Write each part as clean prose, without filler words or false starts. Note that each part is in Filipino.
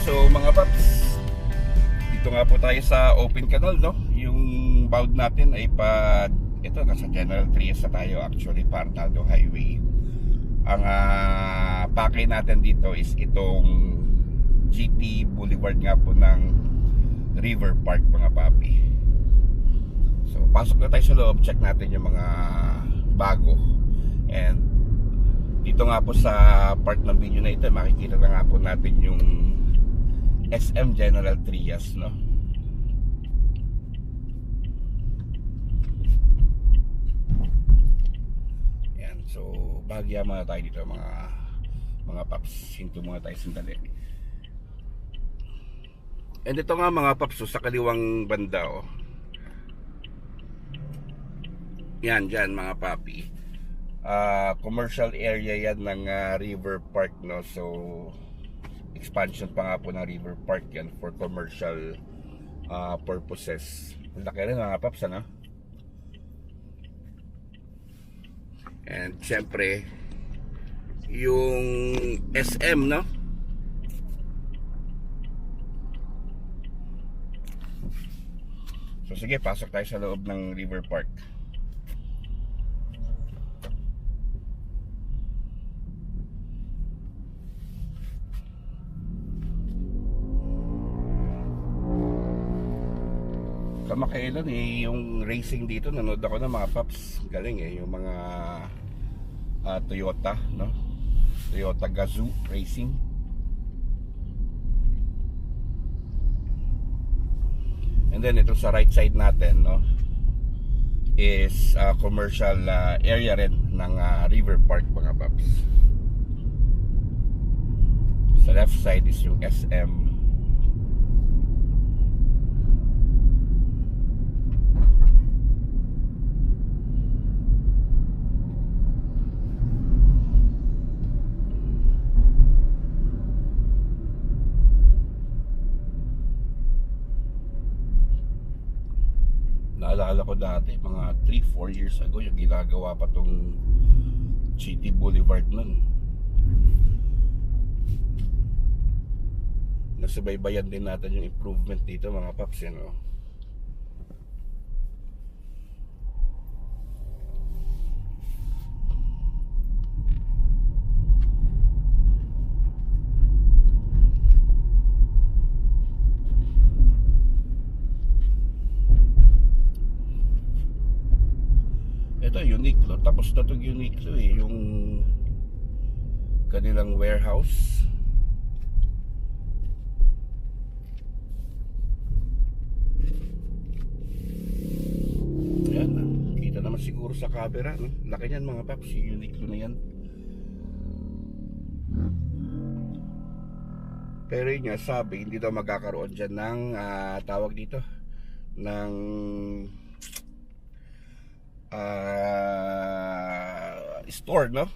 So mga paps, dito nga po tayo sa open canal, no? Yung bound natin ay ito, nasa General Trias na tayo actually, Parnaldo Highway. Ang pakay natin dito is itong GT Boulevard nga po ng River Park mga papi. So pasok na tayo sa loob, check natin yung mga bago. And dito nga po sa part ng video na ito, makikita na nga po natin yung SM General Trias, no? Yan, so bahagya muna tayo dito mga paps. Hinto muna tayo sandali. And ito nga mga paps, so, sa kaliwang banda, oh. Yan, dyan mga papi. Commercial area yan ng River Park, no? So expansion pa nga po ng River Park yan for commercial purposes. Laki rin mga paps, ano? And syempre yung SM, no? So sige, pasok tayo sa loob ng River Park. Kamakailan yung racing dito, nanood ako ng mga paps. Galing yung mga Toyota, no? Toyota Gazoo Racing. And then ito sa right side natin, no, is commercial area rin ng River Park mga paps. Sa left side is yung SM. Naalala ko dati, mga 3-4 years ago, yung ginagawa pa tong GT Boulevard nun. Nasubaybayan din natin yung improvement dito mga paps, yan, oh. Ito, Uniqlo. Tapos na itong Uniqlo yung kanilang warehouse. Ayan, kita naman siguro sa camera, no? Laki niyan mga paps, yung Uniqlo na yan. Pero yun nga, sabi, hindi daw magkakaroon dyan ng tawag dito ng store, no?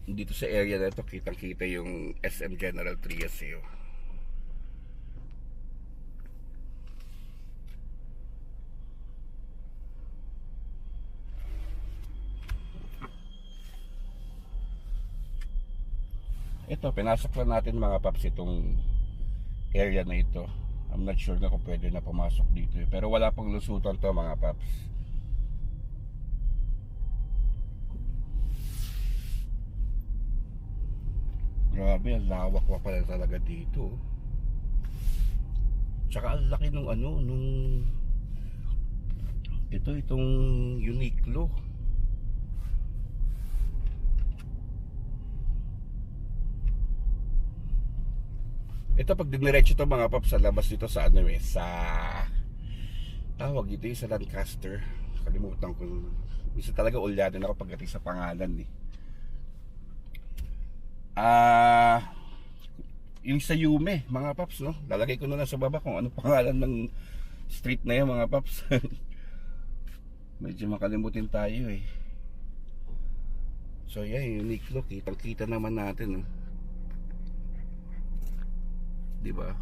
Dito sa area na ito, kitang-kita yung SM General Trias, eh. Ito, pinasok lang natin mga paps itong area na ito. I'm not sure na kung pwede na pumasok dito, pero wala pang lusutan to mga paps. Grabe, ang lawak pa pala talaga dito. Tsaka ang laki nung itong Uniqlo. Ito pag diniretso to mga paps sa labas dito sa sa tawag ito yung sa Lancaster. Kalimutan ko. Isa talaga ulyado na ako pagdating sa pangalan, eh. Yung sa Yume mga paps, no? Lalagay ko na lang sa baba kung ano pangalan ng street na yan mga paps. Medyo makalimutin tayo, eh. So yan, Uniqlo, kitang kita naman natin, oh. Di ba?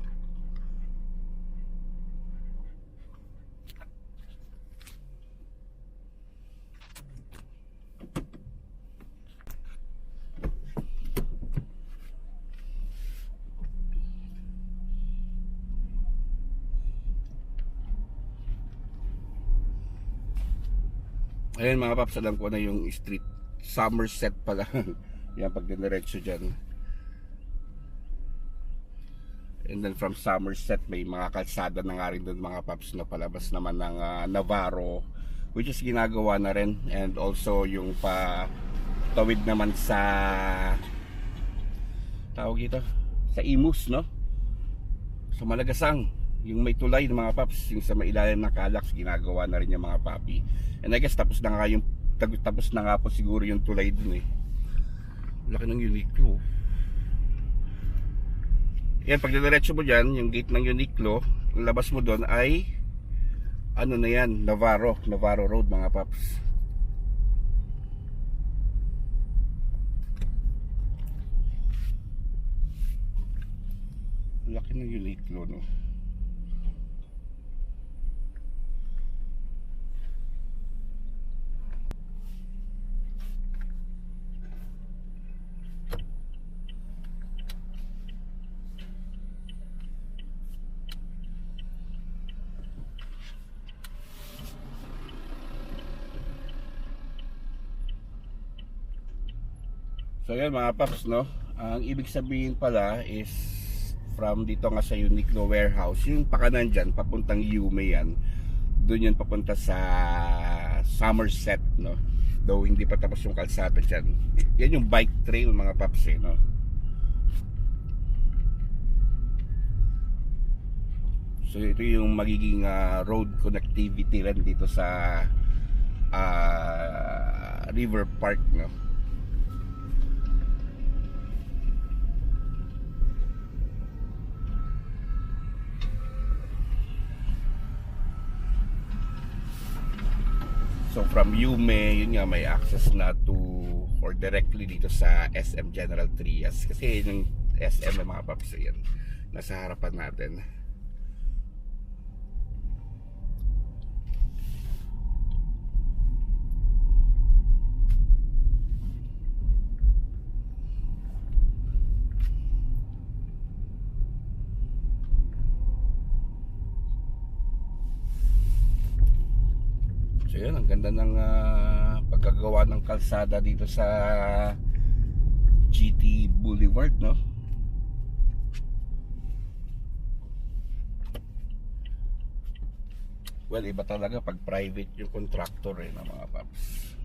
Ayan mga paps, alam ko na yung street, Somerset pala. Yan, pag diniretso dyan. And then from Somerset, may mga kalsada na nga rin doon mga paps, na palabas naman ng Navarro, which is ginagawa na rin. And also yung tawid naman sa, tawag ito, sa Imus, no? Sa Malagasang, yung may tulay ng mga paps, yung sa mailalim ng Calax, ginagawa na rin yung mga papi. And I guess tapos na nga po siguro yung tulay dun eh. Laki ng Uniqlo. Yan, pag diretso mo dyan, yung gate ng Uniqlo, ang labas mo doon ay ano na yan, Navarro Road mga paps. Laki ng Uniqlo, no? So yan mga paps, no? Ang ibig sabihin pala is from dito nga sa Uniqlo warehouse, yung pakanan dyan, papuntang Yume yan. Doon yan papunta sa Somerset, no? Though hindi pa tapos yung kalsada dyan. Yan yung bike trail mga paps eh, no? So ito yung magiging road connectivity rin dito sa River Park, no? So from Yume, yun nga, may access na to or directly dito sa SM General Trias. Kasi yung SM ng mga paps yan, nasa harapan natin. So yun, ang ganda ng paggagawa ng kalsada dito sa GT Boulevard, no? Well, iba talaga pag private yung contractor eh, na mga paps.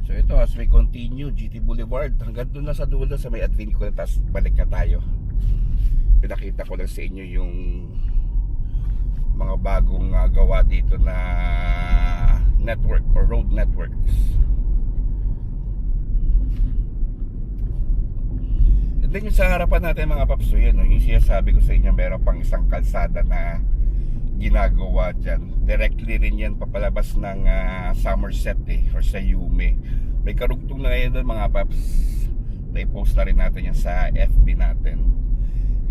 So ito, as we continue, GT Boulevard, hanggang doon na sa dulo sa may Advincula, tapos balik na tayo. Pinakita ko lang sa inyo yung mga bagong gawa dito na network or road networks. And then yung sa harapan natin mga paps, yun, yung sinasabi ko sa inyo, meron pang isang kalsada na ginagawa dyan. Directly rin yan papalabas ng Somerset eh, or sa Yume. May karugtong na ngayon doon mga paps. Na-post na rin natin yan sa FB natin.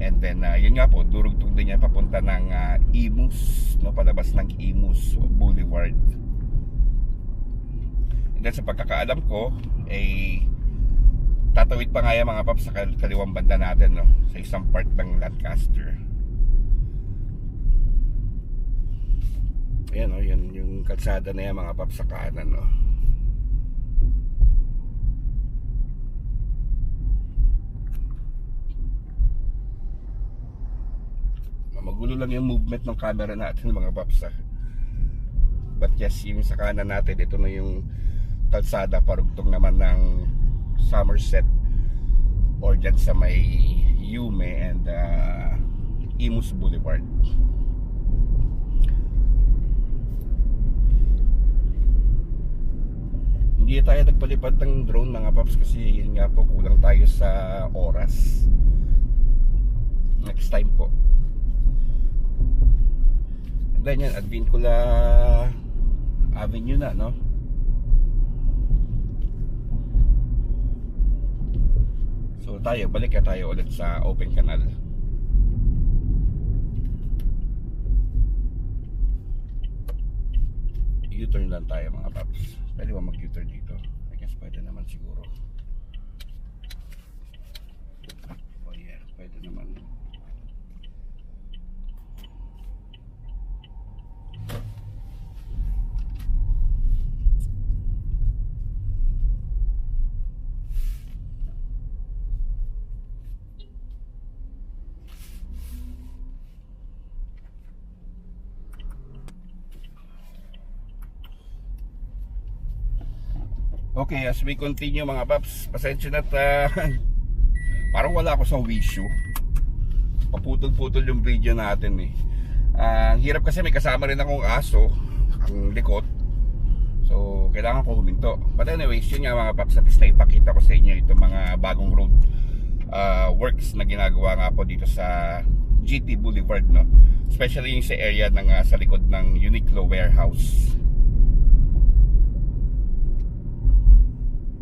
And then yun nga po, durugtong din yan papunta ng Imus, no, palabas ng Imus Boulevard. And then sa pagkakaalam ko ay tatawid pa nga yan mga paps sa kaliwang banda natin, no, sa isang part ng Lancaster. Ayan, no, yan yung kalsada na yan mga paps sa kanan, no. Magulo lang yung movement ng camera natin mga paps, but yes, yung sa kanan natin, ito na yung kalsada parugtong naman ng Somerset or dyan sa may Yume and Imus Boulevard. Hindi tayo nagpalipad ng drone mga paps kasi yun nga po, kulang tayo sa oras. Next time po. Then yan, Advincula Avenue na, no? So balik na tayo ulit sa open canal. U-turn lang tayo mga paps. Pwede ba mag-U-turn dito? I guess pwede naman siguro. Oh yeah, pwede naman. Okay, as we continue mga paps, pasensya na parang wala ako sa wisyo. Paputol-putol yung video natin eh. Ang hirap kasi may kasama rin akong aso, ang likot. So, kailangan ko huminto. But anyways, yun nga mga paps, at least naipakita ko sa inyo itong mga bagong road works na ginagawa nga po dito sa GT Boulevard, no? Especially yung sa area ng sa likod ng Uniqlo warehouse.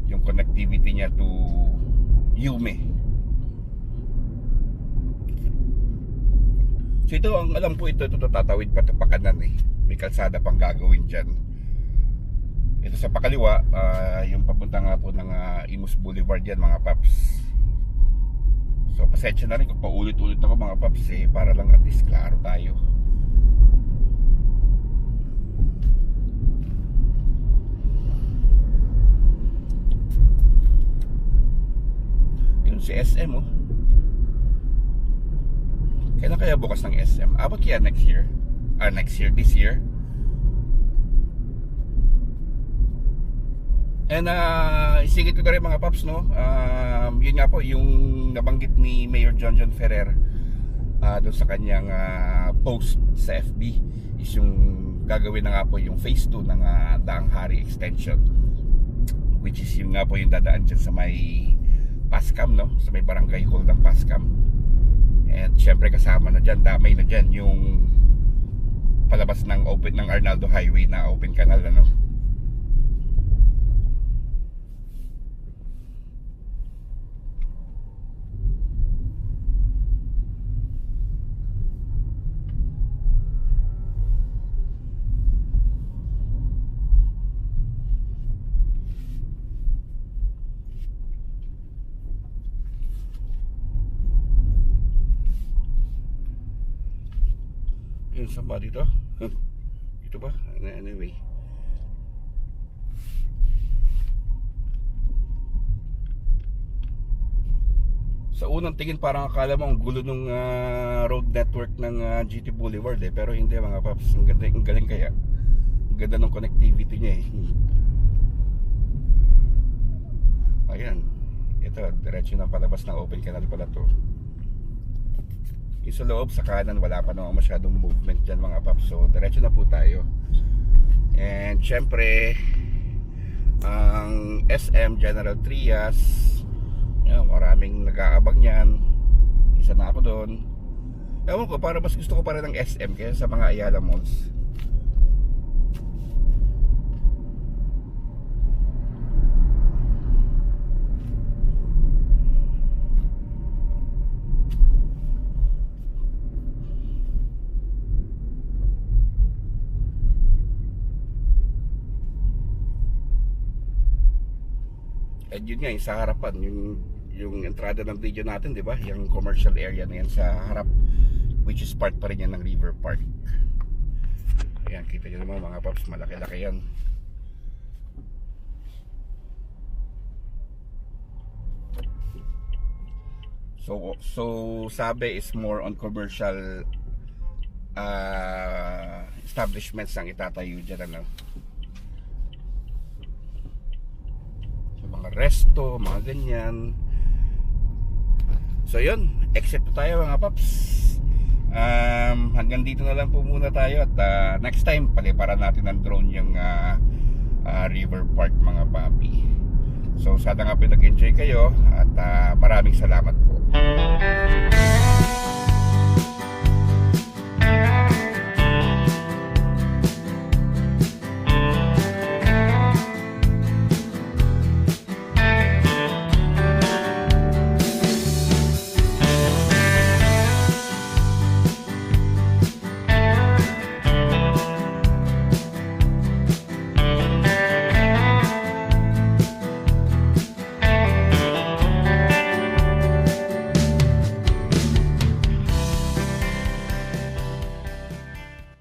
Yung connectivity niya to Yume. So ito, ang alam po ito tatawid pa kanan eh. May kalsada pang gagawin dyan. Ito sa pakaliwa, yung papunta nga po ng Imus Boulevard yan mga paps. So pasensya na rin kung paulit-ulit ako mga paps eh, para lang at least klaro tayo. Si SM oh. Kailan kaya bukas ng SM? Abot kaya next year? This year? And isingit ko na rin mga paps, no? Yun nga po, yung nabanggit ni Mayor John Ferrer doon sa kanyang post sa FB is yung gagawin na nga po yung phase 2 ng Daang Hari Extension, which is yung nga po yung dadaan dyan sa may Pascam, no? Sa may barangay hall ng Pascam. And syempre kasama na dyan, damay na dyan yung palabas ng Arnaldo Highway na open canal, ano? Yun, saan ba dito? Dito ba? Anyway. Sa unang tingin parang akala mo ang gulo ng road network ng GT Boulevard eh. Pero hindi mga paps. Ang galing kaya. Ang ganda ng connectivity niya eh. Ayan. Ito, diretso ng palabas ng open canal pala to. Yung sa loob, sa kanan, wala pa naman masyadong movement dyan mga paps. So, diretso na po tayo. And syempre, ang SM General Trias, yan, maraming nag-aabang yan. Isa na ako doon. Ewan ko, para mas gusto ko pa rin ng SM kaysa sa mga Ayala Malls. At yun nga, yung sa harapan, yung entrada ng video natin, di ba? Yung commercial area na yan sa harap, which is part pa rin yan ng River Park. Ayan, kita nyo naman mga paps, malaki-laki yan. So sabi is more on commercial establishments ang itatayo dyan, ano? Mga resto, mga ganyan. So yun, exit po tayo mga paps. Hanggang dito na lang po muna tayo. At next time, paliparan natin ng drone yung River Park mga papi. So sana nga po nag-enjoy kayo. At maraming salamat po.